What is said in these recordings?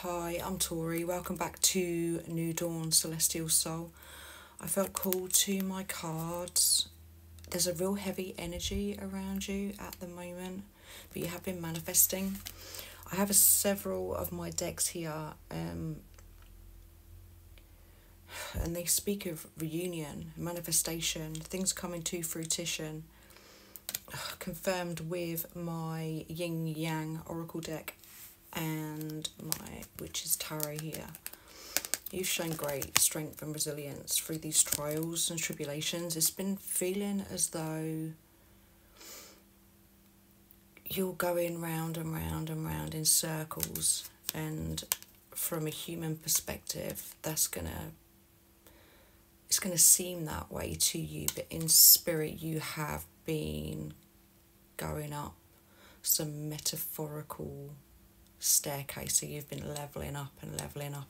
Hi, I'm Tori. Welcome back to New Dawn Celestial Soul. I felt called to my cards. There's a real heavy energy around you at the moment, but you have been manifesting. I have several of my decks here, and they speak of reunion, manifestation, things coming to fruition, confirmed with my Yin Yang Oracle deck and my Witch's Tarot here. You've shown great strength and resilience through these trials and tribulations. It's been feeling as though you're going round and round and round in circles, and from a human perspective, it's gonna seem that way to you, but in spirit you have been going up some metaphorical staircase. So you've been leveling up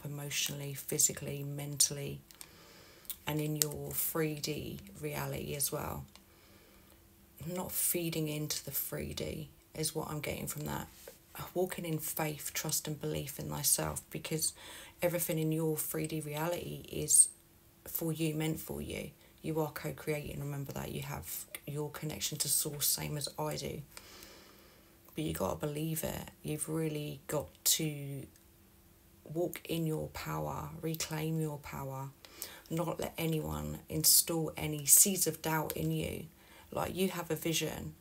emotionally, physically, mentally, and in your 3D reality as well. Not feeding into the 3D is what I'm getting from that. Walking in faith, trust and belief in thyself, because everything in your 3D reality is for you, meant for you. You are co-creating. Remember that. You have your connection to source, same as I do. But you got to believe it. You've really got to walk in your power, reclaim your power, not let anyone install any seeds of doubt in you. Like, you have a vision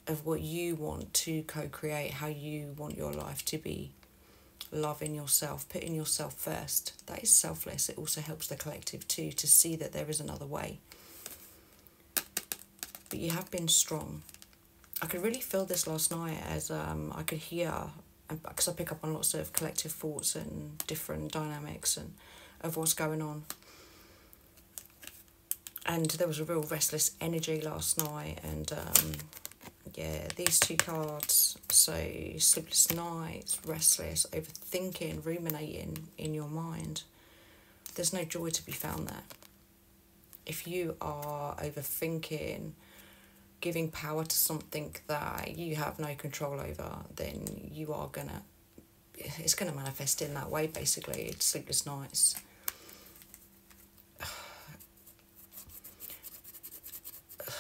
of what you want to co-create, how you want your life to be. Loving yourself, putting yourself first. That is selfless. It also helps the collective too, to see that there is another way. But you have been strong. I could really feel this last night, as I could hear, because I pick up on lots of collective thoughts and different dynamics and of what's going on. And there was a real restless energy last night, and yeah, these two cards, so sleepless nights, restless, overthinking, ruminating in your mind. There's no joy to be found there. If you are overthinking, giving power to something that you have no control over, then it's gonna manifest in that way. Basically, it's sleepless nights.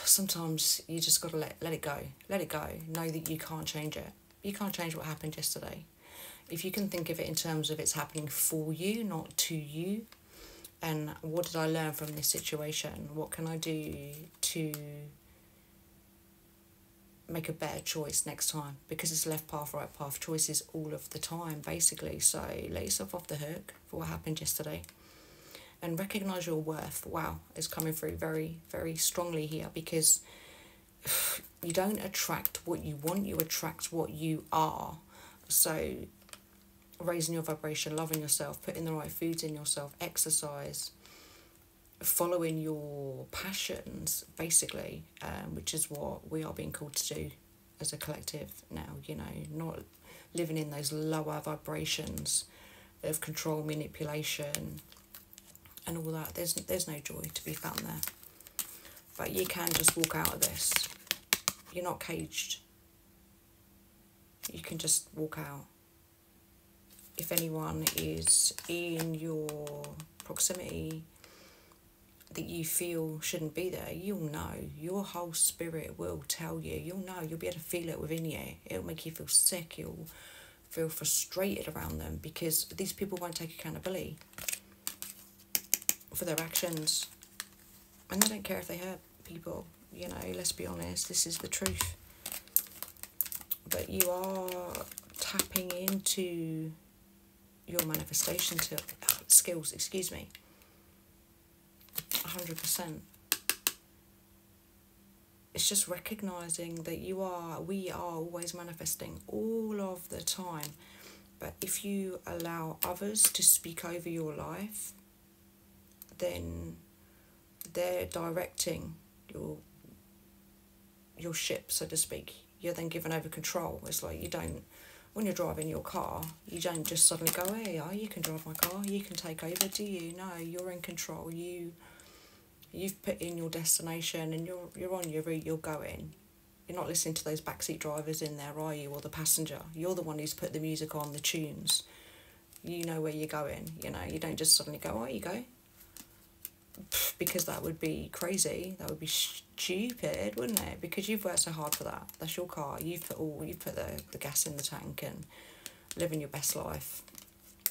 Sometimes you just gotta let it go. Let it go. Know that you can't change it. You can't change what happened yesterday. If you can think of it in terms of it's happening for you, not to you, and what did I learn from this situation? What can I do to make a better choice next time? Because it's left path, right path choices all of the time, basically. So let yourself off the hook for what happened yesterday, and recognise your worth. Wow, it's coming through very, very strongly here, because you don't attract what you want, you attract what you are. So raising your vibration, loving yourself, putting the right foods in yourself, exercise, following your passions, basically, which is what we are being called to do as a collective now, not living in those lower vibrations of control, manipulation and all that. There's no joy to be found there. But you can just walk out of this. You're not caged. You can just walk out. If anyone is in your proximity that you feel shouldn't be there, you'll know. Your whole spirit will tell you. You'll know. You'll be able to feel it within you. It'll make you feel sick. You'll feel frustrated around them, because these people won't take accountability for their actions. And they don't care if they hurt people. Let's be honest. This is the truth. But you are tapping into your manifestation skills, 100%. It's just recognising that we are always manifesting all of the time. But if you allow others to speak over your life, then they're directing your ship, so to speak. You're then given over control. It's like when you're driving your car, you don't just suddenly go, hey, you can drive my car, you can take over, do you? No, you're in control. You've put in your destination, and you're on your route, you're going. You're not listening to those backseat drivers in there, are you, or the passenger? You're the one who's put the music on, the tunes. You know where you're going, you know. You don't just suddenly go, oh, you go. Because that would be crazy. That would be stupid, wouldn't it? Because you've worked so hard for that. That's your car. You've put the gas in the tank and living your best life.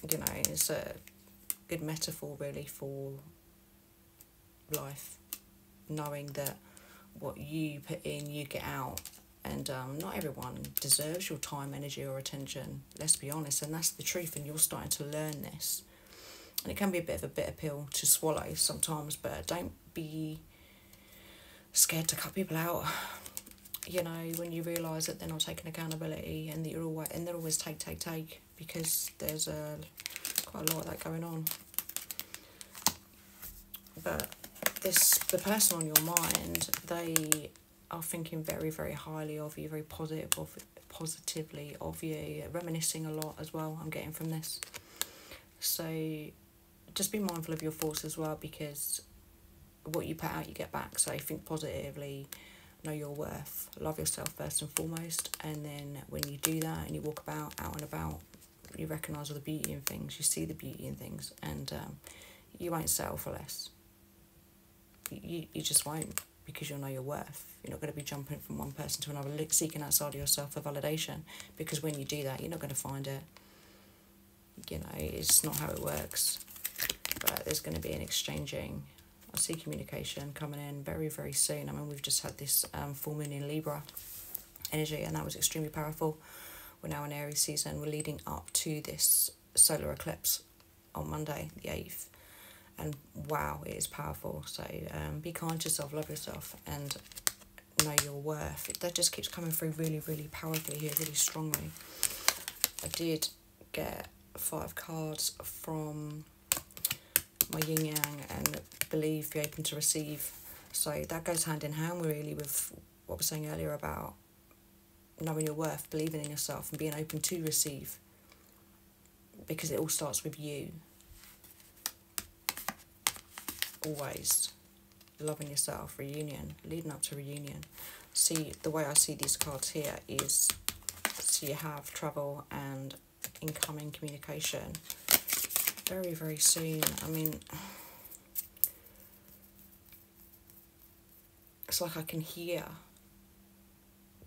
You know, it's a good metaphor really for life. Knowing that what you put in, you get out. And not everyone deserves your time, energy or attention. Let's be honest. And that's the truth. And you're starting to learn this. And it can be a bit of a bitter pill to swallow sometimes. But don't be scared to cut people out. You know, when you realise that they're not taking accountability and that they're always take. Because there's quite a lot of that going on. But the person on your mind, they are thinking very, very highly of you, very positively of you, reminiscing a lot as well, I'm getting from this. So just be mindful of your thoughts as well, because what you put out, you get back. So think positively, know your worth, love yourself first and foremost, and then when you do that and you walk out and about, you recognise all the beauty in things, you see the beauty in things, and you won't settle for less. You just won't, because you'll know your worth. You're not going to be jumping from one person to another, seeking outside of yourself for validation, because when you do that, you're not going to find it. You know, it's not how it works. But there's going to be an exchanging. I see communication coming in very, very soon. I mean, we've just had this full moon in Libra energy, and that was extremely powerful. We're now in Aries season. We're leading up to this solar eclipse on Monday, the 8th. And wow, it is powerful. So be kind to yourself, love yourself, and know your worth. That just keeps coming through really, really powerfully here, really strongly. I did get 5 cards from my yin yang, and believe, be open to receive. So that goes hand in hand really with what I was saying earlier about knowing your worth, believing in yourself, and being open to receive, because it all starts with you. Always loving yourself. Reunion, leading up to reunion. See, the way I see these cards here is, so you have travel and incoming communication very, very soon. I mean, it's like I can hear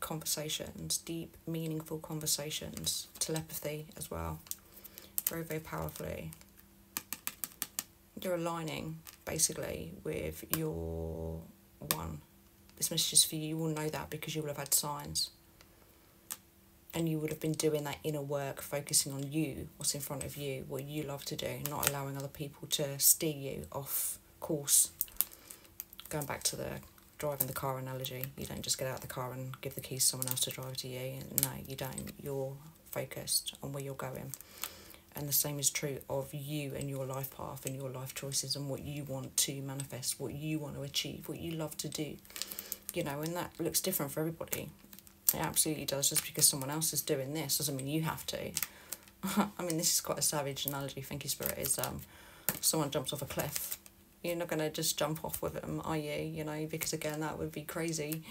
conversations, deep, meaningful conversations, telepathy as well, very, very powerfully. You're aligning basically with your one. This message is for you. You will know that because you will have had signs, and you would have been doing that inner work, focusing on you, what's in front of you, what you love to do, not allowing other people to steer you off course. Going back to the driving the car analogy, you don't just get out of the car and give the keys to someone else to drive to you. No, you don't. You're focused on where you're going. And the same is true of you and your life path and your life choices and what you want to manifest, what you want to achieve, what you love to do. You know, and that looks different for everybody. It absolutely does. Just because someone else is doing this doesn't mean you have to. I mean, this is quite a savage analogy, thank you, Spirit, is someone jumps off a cliff. You're not going to just jump off with them, are you? You know, because again, that would be crazy.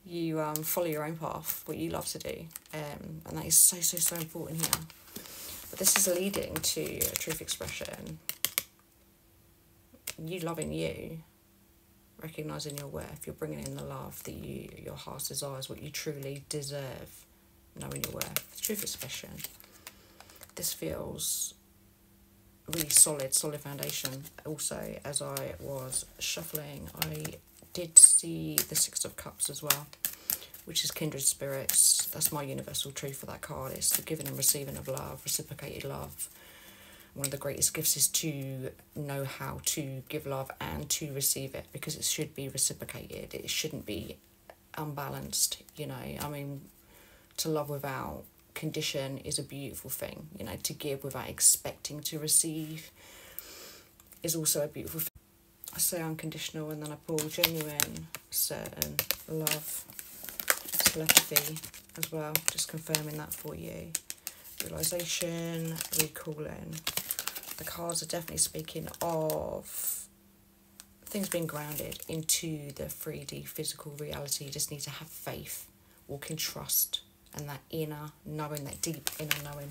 You follow your own path, what you love to do. And that is so, so, so important here. But this is leading to truth expression. You loving you, recognising your worth. You're bringing in the love that your heart desires, what you truly deserve, knowing your worth. Truth expression. This feels really solid foundation. Also, as I was shuffling, I did see the 6 of Cups as well, which is kindred spirits. That's my universal truth for that card. It's the giving and receiving of love, reciprocated love. One of the greatest gifts is to know how to give love and to receive it, because it should be reciprocated. It shouldn't be unbalanced, you know. I mean, to love without condition is a beautiful thing. You know, to give without expecting to receive is also a beautiful thing. I say unconditional, and then I pull genuine, certain, love, telepathy as well, just confirming that for you. Realisation, recalling. The cards are definitely speaking of things being grounded into the 3D physical reality. You just need to have faith walk in trust and that inner knowing, that deep inner knowing.